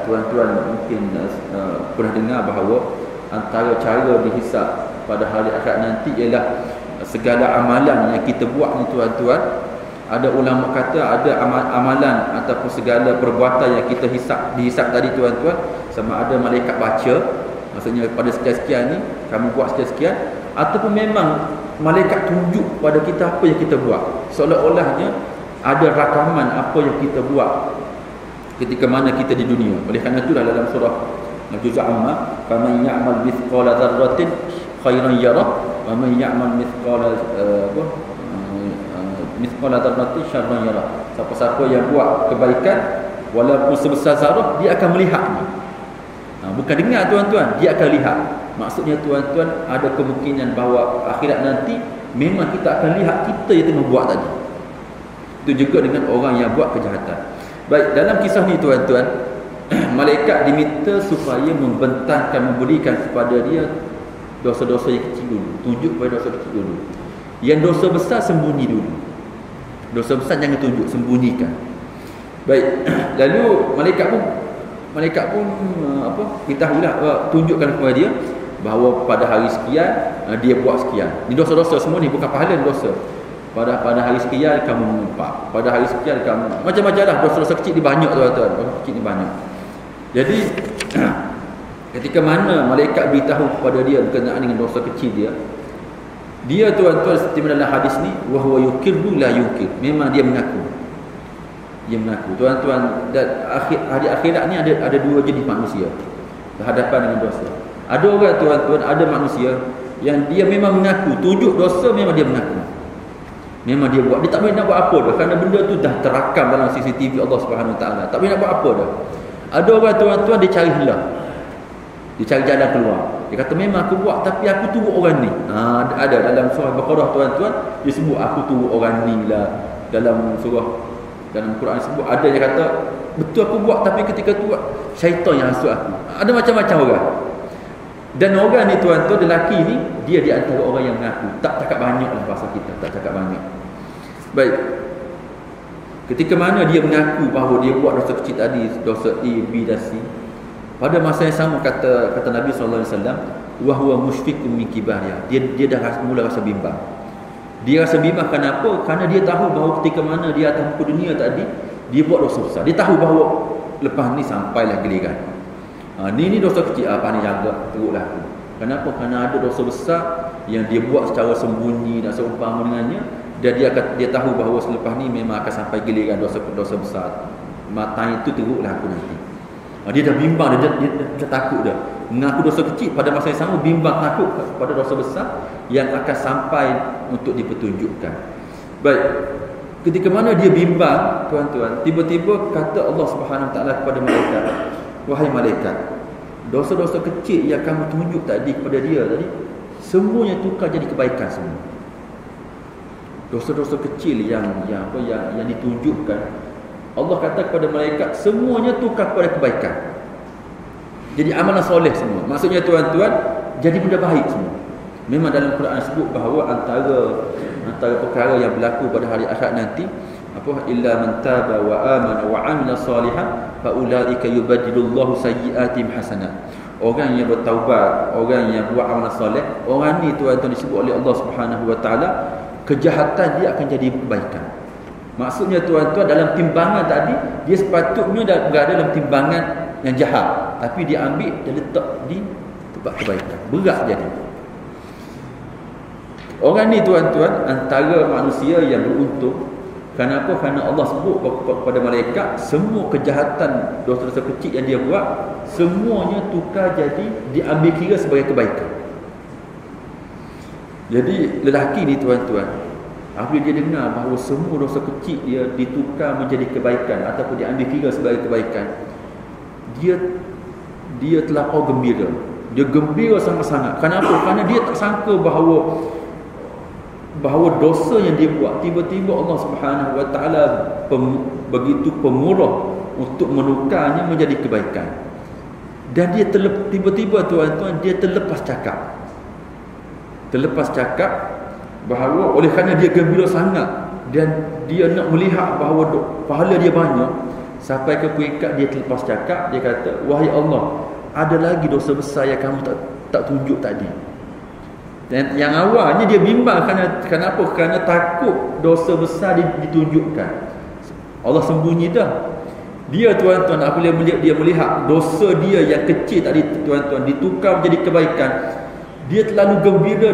tuan-tuan mungkin pernah dengar bahawa antara cara dihisap pada hari akhirat nanti ialah segala amalan yang kita buat ni, tuan-tuan. Ada ulama kata ada amalan ataupun segala perbuatan yang kita dihisap tadi, tuan-tuan, sama ada malaikat baca, maksudnya pada sekian-sekian ni kamu buat sekian-sekian, ataupun memang malaikat tunjuk pada kita apa yang kita buat, seolah-olahnya ada rakaman apa yang kita buat ketika mana kita di dunia. Oleh kerana itulah dalam surah Al-Juz' Amma, faman ya'mal mithqala dzarratin khairan yarah wa man ya'mal mithqala dzarratin syarran yarah. Siapa-siapa yang buat kebaikan walaupun sebesar zarah, dia akan melihatnya. Bukan dengar, tuan-tuan, dia akan lihat. Maksudnya, tuan-tuan, ada kemungkinan bahawa akhirat nanti memang kita akan lihat kita yang tengah buat tadi. Itu juga dengan orang yang buat kejahatan. Baik, dalam kisah ni, tuan-tuan, malaikat diminta supaya membentangkan, memberikan kepada dia dosa-dosa yang kecil dulu, tunjuk kepada dosa kecil dulu. Yang dosa besar sembunyi dulu. Dosa besar jangan tunjuk, sembunyikan. Baik, lalu malaikat pun malaikat pun beritahulah, tunjukkan kepada dia bahawa pada hari sekian dia buat sekian. Ni dosa-dosa semua ni, bukan pahala, dosa. Pada hari sekian kamu mengumpat, pada hari sekian kamu macam-macam lah. Dosa-dosa kecil ni banyak, tuan-tuan. Dosa kecil ni banyak. Jadi ketika mana malaikat beritahu kepada dia berkenaan dengan dosa kecil dia tuan-tuan, seperti dalam hadis ni, wa huwa yukirru la yukir, memang dia mengaku. Dia mengaku, tuan-tuan. Dan hari akhirat ni ada dua jenis manusia berhadapan dengan dosa. Ada orang, tuan-tuan, ada manusia yang dia memang mengaku, tunjuk dosa, memang dia mengaku, memang dia buat. Dia tak boleh nak buat apa dah, kerana benda tu dah terakam dalam CCTV Allah Subhanahu Wa Taala. Tak boleh nak buat apa dah. Ada orang, tuan-tuan, dia cari hilang, dia cari jalan keluar. Dia kata memang aku buat, tapi aku turut orang ni. Ada dalam surah Baqarah, tuan-tuan, dia sebut aku turut orang ni lah. Dalam Quran sebut, ada yang kata betul aku buat, tapi ketika tu syaitan yang hasut aku. Ada macam-macam orang. Dan orang ni, tuan-tuan, lelaki ni, dia di antara orang yang mengaku. Tak cakap banyak lah bahasa kita, tak cakap banyak. Baik. Ketika mana dia mengaku bahawa dia buat dosa kecil tadi, dosa A, B dan C, pada masa yang sama kata Nabi SAW, wa huwa mushfiqun min kibariha. Dia dah mula rasa bimbang. Dia rasa bimbang kenapa? Kerana dia tahu bahawa ketika mana dia atas muka dunia tadi, dia buat dosa besar. Dia tahu bahawa lepas ni sampailah giliran. Ni dosa kecil, apa ni jaga teruklah aku. Kenapa? Kerana ada dosa besar yang dia buat secara sembunyi dan seumpama dengannya, dan dia tahu bahawa selepas ni memang akan sampai giliran dosa besar. Mata itu teruklah aku nanti. Dia dah bimbang, dia takut dah. Mengaku dosa kecil, pada masa yang sama bimbang, takut pada dosa besar yang akan sampai untuk dipertunjukkan. Baik. Ketika mana dia bimbang, tuan-tuan, tiba-tiba kata Allah Subhanahu Wa Taala kepada malaikat, wahai malaikat, dosa-dosa kecil yang kamu tunjuk tadi kepada dia tadi, semuanya tukar jadi kebaikan semua. Dosa-dosa kecil yang ditunjukkan, Allah kata kepada malaikat, semuanya tukar kepada kebaikan. Jadi amalan soleh semua. Maksudnya, tuan-tuan, jadi benda baik semua. Memang dalam Quran sebut bahawa antara perkara yang berlaku pada hari akhirat nanti, illa man taba wa amana wa amila salihan fa ulaika yubaddilullahu sayyi'atihim hasanat. Orang yang bertaubat, orang yang buat amalan soleh, orang ni, tuan-tuan, disebut oleh Allah Subhanahu Wa Taala, kejahatan dia akan jadi kebaikan. Maksudnya, tuan-tuan, dalam timbangan tadi, dia sepatutnya dah berada dalam timbangan yang jahat, tapi dia ambil dan letak di tempat kebaikan. Berat jadi. Orang ni, tuan-tuan, antara manusia yang beruntung. Kenapa? Kerana Allah sebut kepada malaikat, semua kejahatan, dosa-dosa kecil yang dia buat, semuanya tukar jadi diambil kira sebagai kebaikan. Jadi lelaki ni, tuan-tuan, apabila dia dengar bahawa semua dosa kecil dia ditukar menjadi kebaikan ataupun diambil kira sebagai kebaikan, dia terlampau gembira. Dia gembira sangat-sangat. Kenapa? Kerana dia tak sangka bahawa dosa yang dia buat, tiba-tiba Allah Subhanahu Wa Taala begitu pemurah untuk menukarnya menjadi kebaikan. Dan dia tiba-tiba, tuan-tuan, dia terlepas cakap bahawa oleh kerana dia gembira sangat dan dia nak melihat bahawa pahala dia banyak, sampai ke peringkat dia terlepas cakap. Dia kata, wahai Allah, ada lagi dosa besar yang kamu tak tunjuk tadi. Dan yang awalnya dia bimbang, kenapa? Kerana takut dosa besar ditunjukkan. Allah sembunyi dah. Dia, tuan-tuan, apabila dia melihat dosa dia yang kecil tadi, tuan-tuan, ditukar menjadi kebaikan, dia terlalu gembira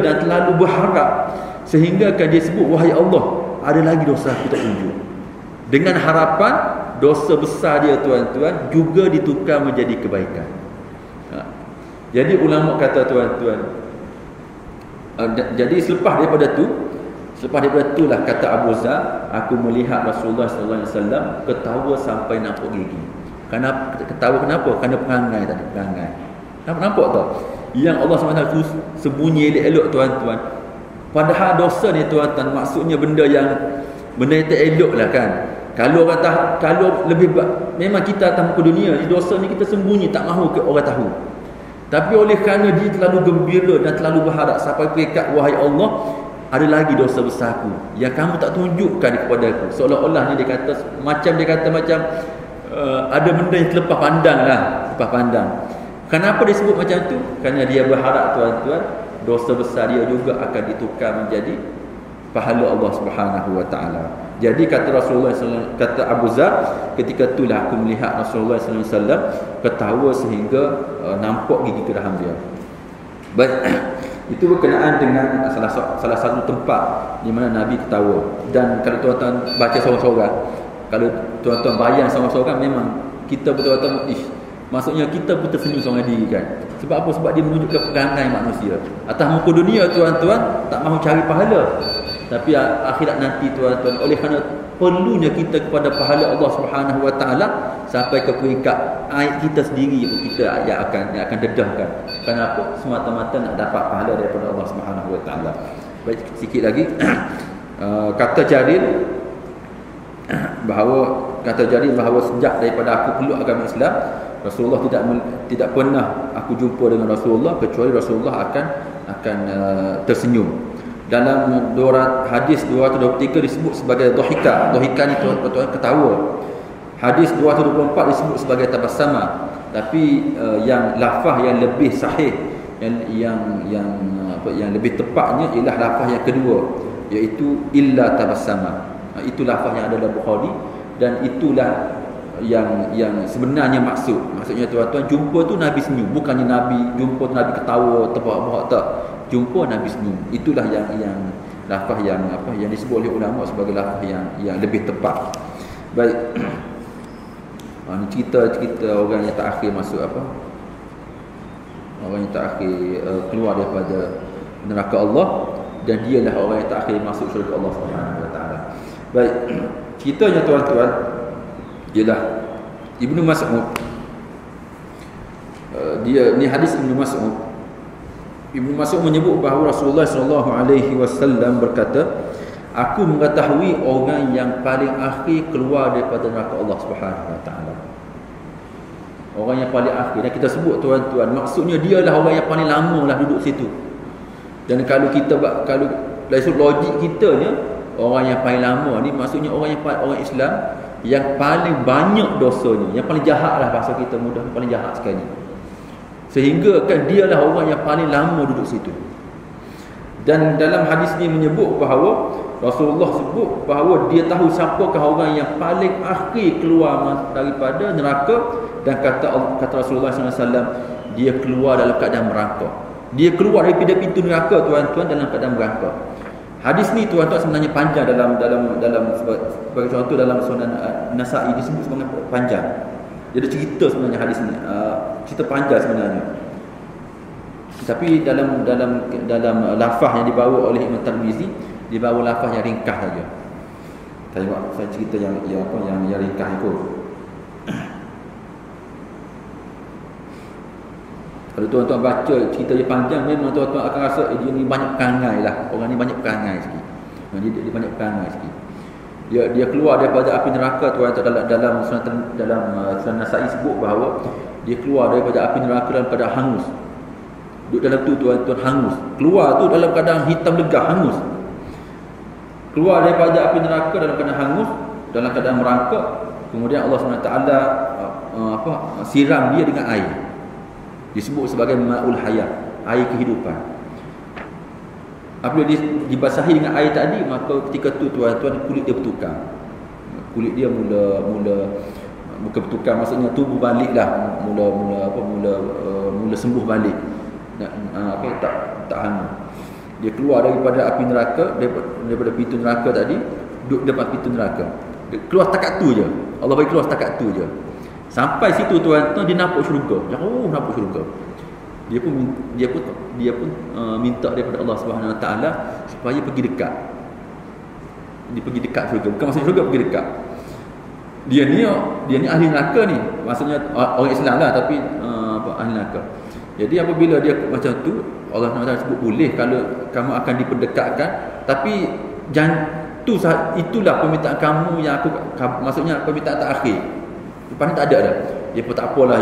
dan terlalu berharap, sehingga kan dia sebut, wahai Allah, ada lagi dosa aku tak tunjuk. Dengan harapan dosa besar dia, tuan-tuan, juga ditukar menjadi kebaikan. Jadi ulama kata, tuan-tuan, jadi selepas daripada tu lah, kata Abu Zar, aku melihat Rasulullah SAW ketawa sampai nampak gigi. Ketawa kenapa? Kerana perangai tadi, perangai. Nampak tak? Yang Allah SWT sembunyi elok-elok, tuan-tuan. Padahal dosa ni, tuan-tuan, maksudnya benda yang tak elok lah kan. Kalau lebih memang kita atas muka dunia, dosa ni kita sembunyi, tak mahu orang tahu. Tapi oleh kerana dia terlalu gembira dan terlalu berharap sampai peringkat, wahai Allah, ada lagi dosa besarku yang kamu tak tunjukkan kepada aku. Seolah-olah dia kata macam ada benda yang terlepas pandang lah, terlepas pandang. Kenapa dia sebut macam tu? Kerana dia berharap tuan-tuan, dosa besar dia juga akan ditukar menjadi pahala Allah Subhanahu wa taala. Jadi kata Rasulullah SAW, kata Abu Zar, ketika itulah aku melihat Rasulullah SAW ketawa sehingga nampak gigi geraham dia. Baik, itu berkenaan dengan salah satu tempat di mana Nabi ketawa. Dan kalau tuan-tuan baca seorang-seorang, kalau tuan-tuan bayang seorang-seorang, memang kita betul-betul maksudnya kita pun tersenyum seorang diri kan. Sebab apa? Sebab dia menunjukkan perangai manusia. Atas muka dunia tuan-tuan tak mahu cari pahala, tapi akhirat nanti tuan-tuan, oleh kerana perlunya kita kepada pahala Allah Subhanahu wa taala, sampai ke peringkat aib kita sendiri pun kita yang akan dedahkan. Kenapa? Semata-mata nak dapat pahala daripada Allah Subhanahu wa taala. Baik, sikit lagi. Kata Jarir bahawa sejak daripada aku peluk agama Islam, Rasulullah tidak pernah aku jumpa dengan Rasulullah kecuali Rasulullah akan tersenyum. Dalam hadis 223 disebut sebagai dhahika. Dhahika ni tuan-tuan ketawa. Hadis 224 disebut sebagai tabassama. Tapi yang lafaz yang lebih sahih, yang lebih tepatnya ialah lafaz yang kedua, iaitu illa tabassama. Itu lafaz yang ada dalam Bukhari, dan itulah yang sebenarnya maksudnya tuan-tuan, jumpa tu Nabi senyum, bukannya Nabi jumpa tu Nabi ketawa terbahak-bahak, tak. Jumpa Nabi senyum. Itulah yang lafaz yang disebut oleh ulama sebagai lafaz yang lebih tepat. Baik. Ini cerita orang yang terakhir masuk orang yang terakhir keluar daripada neraka Allah, dan dialah orang yang terakhir masuk syurga Allah Subhanahu wa taala. Baik, ceritanya tuan-tuan ialah Ibnu Mas'ud. Ni hadis Ibnu Mas'ud. Ibnu Mas'ud menyebut bahawa Rasulullah SAW berkata, aku mengetahui orang yang paling akhir keluar daripada neraka Allah Subhanahu wa taala. Orang yang paling akhir, dan kita sebut tuan-tuan, maksudnya dialah orang yang paling lama lah duduk situ. Dan kalau dari sudut logik kita ni, orang yang paling lama ni maksudnya orang Islam yang paling banyak dosanya, yang paling jahat lah, bahasa kita mudah, paling jahat sekali. Sehingga kan dialah orang yang paling lama duduk situ. Dan dalam hadis ni menyebut bahawa Rasulullah sebut bahawa dia tahu siapakah orang yang paling akhir keluar daripada neraka, dan kata Rasulullah SAW, dia keluar dalam keadaan merangkak. Dia keluar daripada pintu neraka tuan-tuan dalam keadaan merangkak. Hadis ni tuan-tuan sebenarnya panjang, dalam sebagai contoh dalam Sunan Nasa'i disebut sebagai panjang. Dia ada cerita sebenarnya hadis ni, cerita panjang sebenarnya. Tapi dalam lafaz yang dibawa oleh Imam Tirmizi, dibawa lafaz yang ringkas saja. Tengok saya cerita yang ringkas itu. Kalau tuan-tuan baca cerita dia panjang, memang tuan-tuan akan rasa dia ni banyak perangai lah. Orang ni banyak perangai sikit. Dia banyak perangai sikit. Dia keluar daripada api neraka tuan-tuan. Dalam Sunan Nasa'i sebut bahawa dia keluar daripada api neraka dalam keadaan hangus. Duduk dalam tu tuan-tuan, hangus. Keluar tu dalam keadaan hitam legah, hangus. Keluar daripada api neraka dalam keadaan hangus, dalam keadaan merangkak. Kemudian Allah SWT siram dia dengan air. Disebut sebagai ma'ul hayat, air kehidupan. Apabila dibasahi dengan air tadi, maka ketika tu tuan-tuan, kulit dia bertukar. Kulit dia mula bukan bertukar, maksudnya tubuh baliklah, mula sembuh balik. Tak hangus. Dia keluar daripada api neraka, daripada pintu neraka tadi, duduk depan pintu neraka. Dia keluar setakat tu je. Allah bagi keluar setakat tu je. Sampai situ tuan-tuan, dia nampak syurga. Jauh nampak syurga. Dia pun minta daripada Allah Subhanahu Wa Taala supaya pergi dekat. Dia pergi dekat syurga. Bukan maksud syurga, pergi dekat. Dia ni ahli neraka ni. Maksudnya orang Islam lah, tapi ahli neraka. Jadi apabila dia macam tu, Allah SWT sebut boleh kalau kamu akan diperdekatkan, tapi itulah permintaan kamu yang maksudnya permintaan terakhir. Lepas ni tak ada dah. Dia pun tak apalah,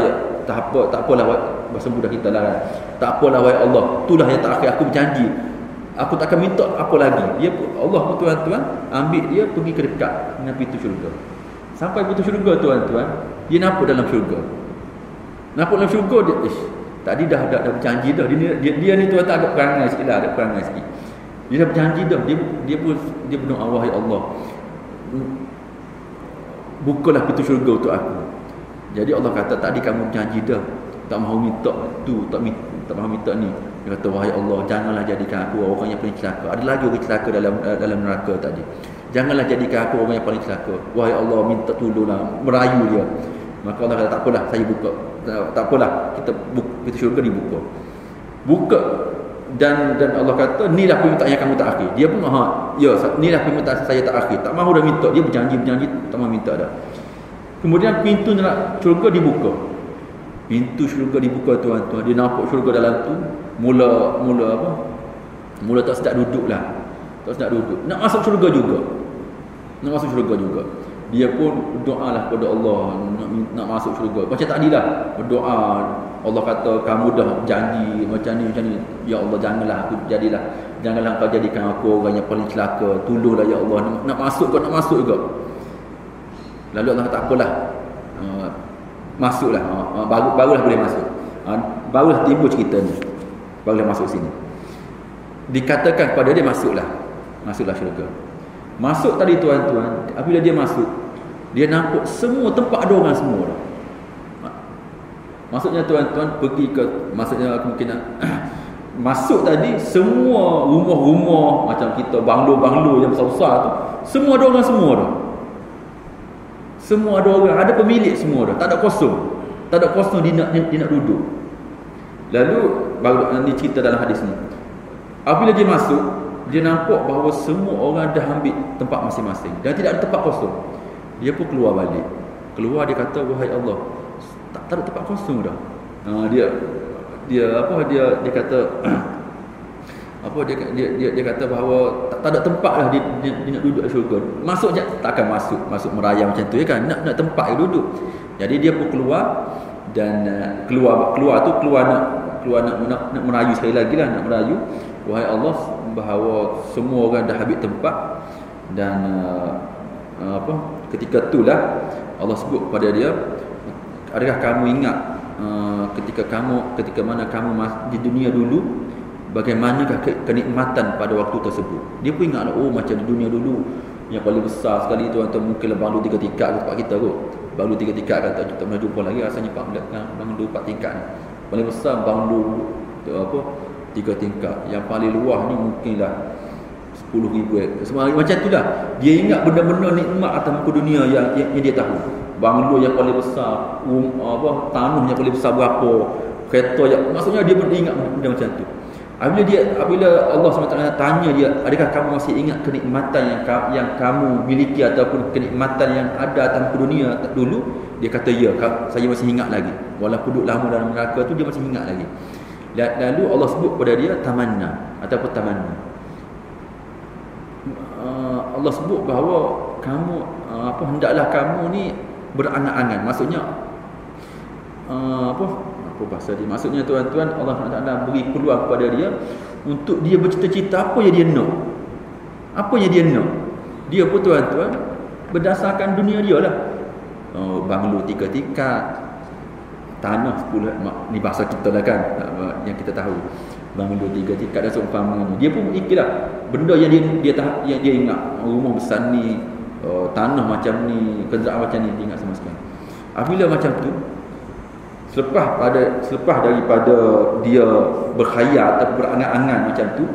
bahasa mudah kita lah kan. Tak apalah wahai Allah, itulah yang terakhir, aku berjanji Aku tak akan minta apa lagi. Dia pun, Allah pun tuan-tuan ambil dia pergi ke dekat dengan pintu syurga. Sampai pintu syurga tuan-tuan, dia nampak dalam syurga. Nampak dalam syurga dia, tadi dah berjanji dah. Dia ni tuan-tuan agak perangai sikit lah, ada perangai sikit. Dia dah berjanji dah. Dia berdoa, wahai Allah, bukalah pintu syurga untuk aku. Jadi Allah kata, tadi kamu berjanji dah, tak mahu minta tu, tak mahu minta ni. Dia kata, wahai Allah, janganlah jadikan aku orang yang paling celaka. Ada lagi orang celaka dalam neraka tadi. Janganlah jadikan aku orang yang paling celaka. Wahai Allah, minta tolonglah, merayu dia. Maka Allah kata, tak apalah, saya buka. Tak apalah, kita syurga dibuka. Buka, dan Allah kata, inilah permintaan yang kamu tak akhir. Dia pun, ya, inilah permintaan saya tak akhir. Tak mahu dah minta. Dia berjanji, tak mahu minta dah. Kemudian pintu syurga dibuka. Pintu syurga dibuka tuan-tuan. Dia nampak syurga dalam tu. Mula tak sedap duduk lah. Tak sedap duduk. Nak masuk syurga juga. Dia pun doa lah kepada Allah, nak masuk syurga. Macam tadi lah, berdoa. Allah kata, kamu dah janji macam ni. Ya Allah, janganlah kau jadikan aku orang yang paling celaka. Tolonglah ya Allah, nak masuk juga. Lalu Allah kata, tak apalah, masuklah. Barulah boleh masuk. Barulah timbul cerita ni. Barulah masuk sini. Dikatakan kepada dia, masuklah syurga. Masuk tadi tuan-tuan, apabila dia masuk, dia nampak semua tempat ada orang semua dah. Maksudnya tuan-tuan maksudnya kemungkinan masuk tadi, semua rumah-rumah macam kita, banglo-banglo yang besar-besar tu, semua ada orang semua dah. Semua ada orang, ada pemilik semua dah, tak ada kosong dia nak duduk. Lalu baru ni cerita dalam hadis ni. Apabila dia masuk, dia nampak bahawa semua orang dah ambil tempat masing-masing dan tidak ada tempat kosong. Dia pun keluar balik. Dia kata, wahai Allah, tak ada tempat kosong dah. Dia kata dia kata bahawa tak ada tempat lah dia nak duduk di syurga. Masuk je takkan masuk merayam macam tu ya kan. Nak tempat dia duduk. Jadi dia pun keluar dan keluar nak merayu sekali lagi lah, nak merayu, wahai Allah, bahawa semua orang dah ambil tempat. Dan ketika itulah Allah sebut kepada dia, adakah kamu ingat ketika mana kamu di dunia dulu, bagaimanakah kenikmatan pada waktu tersebut. Dia pun ingatlah, macam di dunia dulu yang paling besar sekali tuan-tuan, mungkinlah banglo 3 tingkat ke tempat kita kot. Banglo 3 tingkat kan, tak pernah jumpa lagi rasanya banglo 4 tingkat ni. Paling besar banglo 3 tingkat. Yang paling luas ni mungkinlah 10,000 semua macam itulah. Dia ingat benda-benda nikmat atas muka dunia yang dia tahu. Banglo yang paling besar, tanah yang paling besar berapa, kereta yang, maksudnya dia pun ingat benda macam tu. Apabila Allah SWT tanya dia, adakah kamu masih ingat kenikmatan yang kamu miliki ataupun kenikmatan yang ada atas muka dunia dulu? Dia kata, ya, saya masih ingat lagi. Walaupun duduk lama dalam neraka tu, dia masih ingat lagi. Lalu Allah sebut kepada dia tamanna ataupun tamanna. Allah sebut bahawa kamu hendaklah kamu ni berangan-angan. Maksudnya apa bahasa dia? Maksudnya tuan-tuan, Allah SWT beri peluang kepada dia untuk dia bercita-cita apa yang dia nak. Apa yang dia nak. Dia pun tuan-tuan berdasarkan dunia dia lah. Banglo 3 tingkat, tanah 10, ni bahasa kita lah kan, yang kita tahu. Banglo 3 tingkat dan seumpamanya. Dia pun ikutlah benda yang dia ingat. Rumah besar ni, tanah macam ni, kenderaan macam ni, dia ingat sama sekali. Apabila macam tu, selepas daripada dia berkhayal atau berangan-angan macam tu,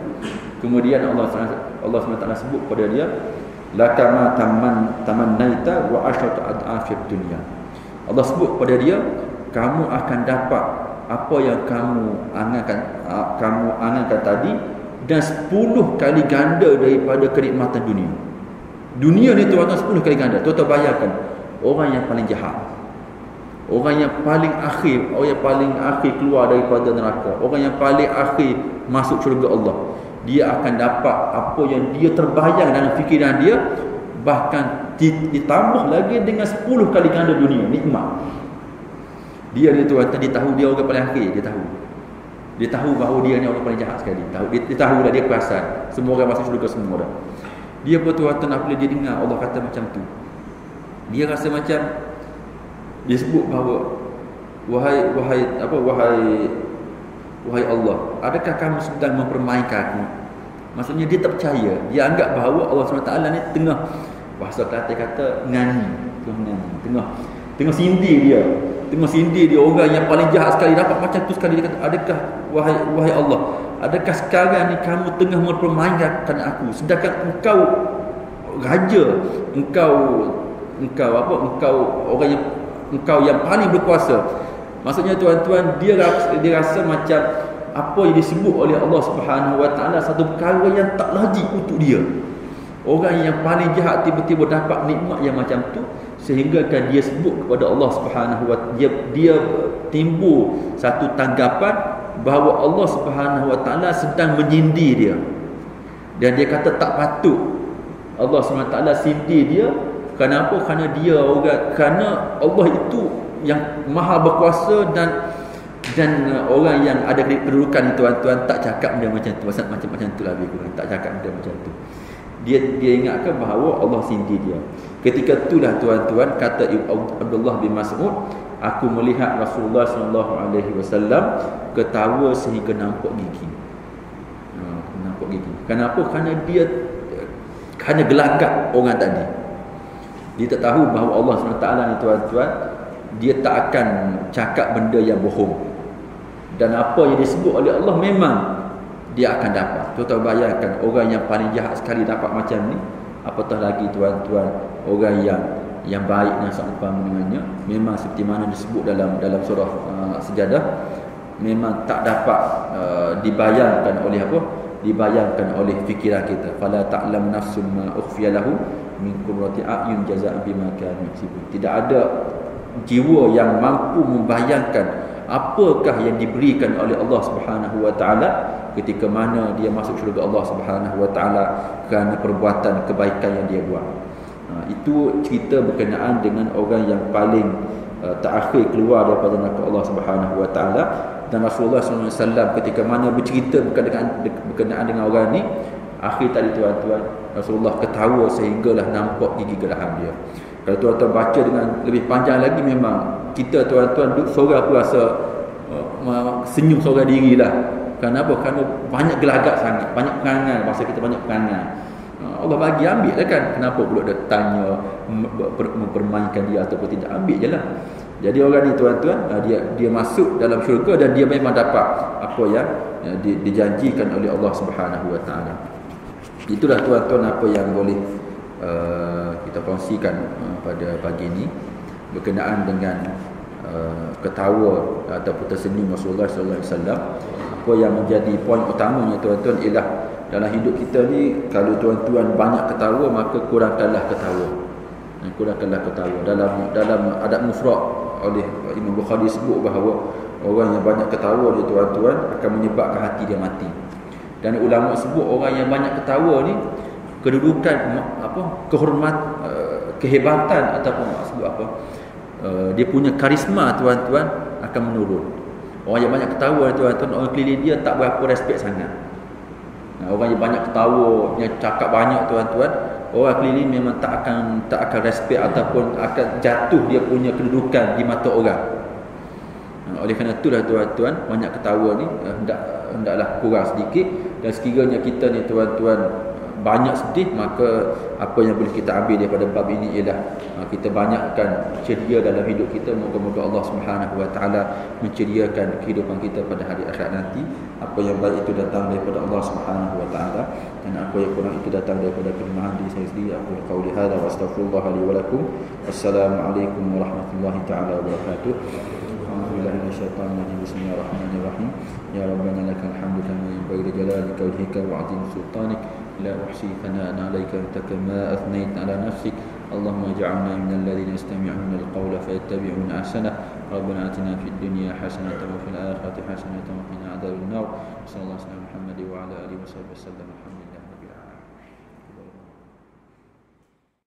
kemudian Allah SWT sebut kepada dia, lakama tamannaita wa asyatu ad'afid dunya. Allah sebut kepada dia, kamu akan dapat apa yang kamu angankan tadi dan 10 kali ganda daripada kenikmatan dunia. Dunia ni tuan-tuan 10 kali ganda. Tuan-tuan bayangkan, orang yang paling jahat, orang yang paling akhir keluar daripada neraka, orang yang paling akhir masuk syurga Allah, dia akan dapat apa yang dia terbayang dalam fikiran dia, bahkan ditambah lagi dengan 10 kali ganda dunia nikmat. Dia tuan-tuan, dia tahu dia orang paling akhir, dia tahu. Dia tahu bahawa dia ni orang paling jahat sekali. Dia tahu dah, dia perasan semua orang masuk syurga semua dah. Dia tuan-tuan apabila dia dengar Allah kata macam tu, dia rasa macam dia sebut bahawa wahai Allah, adakah kamu sedang mempermainkan aku? Maksudnya dia tak percaya. Dia anggap bahawa Allah SWT ni tengah, bahasa Kelantan kata ngani, tengah sindir dia. Tengah sindir dia, orang yang paling jahat sekali dapat macam tu sekali. Dia kata, adakah wahai Allah, adakah sekarang ni kamu tengah mempermainkan aku, sedangkan engkau raja, engkau orang yang paling berkuasa. Maksudnya tuan-tuan, dia rasa macam apa yang disebut oleh Allah Subhanahu Wa Taala satu perkara yang tak logik untuk dia. Orang yang paling jahat tiba-tiba dapat nikmat yang macam tu, sehingga kan dia sebut kepada Allah Subhanahu Wa Taala, dia timbul satu tanggapan bahawa Allah Subhanahu Wa Taala sedang menyindir dia. Dan dia kata tak patut Allah Subhanahu Wa Taala sindir dia. Kenapa? Kerana Allah itu yang maha berkuasa dan orang yang ada kedudukan tuan-tuan tak cakap benda macam tu. Macam tu lah, lebih kurang tak cakap benda macam tu. Dia ingatkan bahawa Allah sindir dia. Ketika itulah tuan-tuan, kata Abdullah bin Mas'ud, aku melihat Rasulullah SAW ketawa sehingga nampak gigi. Nampak gigi. Kenapa? Kerana gelagak orang tadi. Dia tak tahu bahawa Allah SWT ni tuan-tuan, dia tak akan cakap benda yang bohong. Dan apa yang disebut oleh Allah memang dia akan dapat. Tuan-tuan bayangkan, orang yang paling jahat sekali dapat macam ni, apatah lagi tuan-tuan orang yang baik dan seumpama dengannya. Memang seperti mana disebut dalam surah Sejadah, memang tak dapat dibayangkan oleh apa? Dibayangkan oleh fikiran kita. Fala ta'lam nafsum ma ukhfiya lahu min qurrati a'yun jazaa'an bima kanu yaksibun. Tidak ada jiwa yang mampu membayangkan apakah yang diberikan oleh Allah Subhanahu Wa Taala ketika mana dia masuk syurga Allah Subhanahu Wa Taala kerana perbuatan kebaikan yang dia buat. Itu cerita berkenaan dengan orang yang paling terakhir keluar daripada neraka Allah Subhanahu Wa Taala. Dan Rasulullah SAW ketika mana bercerita berkenaan dengan orang ni, akhir tadi tuan-tuan, Rasulullah ketawa sehinggalah nampak gigi geraham dia. Kalau tuan-tuan baca dengan lebih panjang lagi, memang kita tuan-tuan duduk seorang pun rasa senyum seorang diri lah. Kenapa? Kerana banyak gelagak sangat, banyak perangai, bahasa kita banyak perangai. Allah bagi, ambil lah kan. Kenapa pula dia tanya mempermainkan dia ataupun tidak? Ambil je lah. Jadi orang ni tuan-tuan, dia masuk dalam syurga dan dia memang dapat apa yang dijanjikan oleh Allah Subhanahu Wa Taala. Itulah tuan-tuan apa yang boleh kita kongsikan pada pagi ini berkenaan dengan ketawa ataupun tersenyum Rasulullah sallallahu alaihi wasallam. Apa yang menjadi poin utamanya tuan-tuan ialah dalam hidup kita ni, kalau tuan-tuan banyak ketawa, maka kurangkanlah ketawa. Dalam adab mufrad oleh Imam Bukhari sebut bahawa orang yang banyak ketawa dia tuan-tuan akan menyebabkan hati dia mati. Dan ulama sebut orang yang banyak ketawa ni, kedudukan kehormat, kehebatan ataupun sebut apa, dia punya karisma tuan-tuan akan menurun. Orang yang banyak ketawa tuan-tuan, orang keliling dia tak berapa respect sangat. Orang yang banyak ketawa, yang cakap banyak tuan-tuan, orang keliling memang tak akan respect ataupun akan jatuh dia punya kedudukan di mata orang. Oleh kerana itulah tuan-tuan, banyak ketawa ni hendaklah kurang sedikit. Dan sekiranya kita ni tuan-tuan banyak sedih, maka apa yang boleh kita ambil daripada bab ini ialah kita banyakkan ceria dalam hidup kita. Moga-moga Allah Subhanahu Wa Taala menceriakan kehidupan kita pada hari akhirat nanti. Apa yang baik itu datang daripada Allah Subhanahu Wa Taala, dan apa yang kurang itu datang daripada kelemahan diri saya sendiri. Aku qauli hadza wa astaghfirullah li wa lakum. Wassalamualaikum warahmatullahi taala wabarakatuh. Alhamdulillah minasyaitanir rajim. Bismillahirrahmanirrahim. Ya Rabbana lakal hamdu kama yanbaghi li jalalika wa wajhika wa 'azim sultanik. لا أحصي ثناء عليك أنت كما أثنيت على نفسك. اللهم اجعلنا من الذين يستمعون القول فيتبعون أحسنه. ربنا آتنا في الدنيا حسنة وفي الآخرة حسنة وقنا عذاب النار. صلى الله عليه وسلم محمد وعلى آله وصحبه وسلم.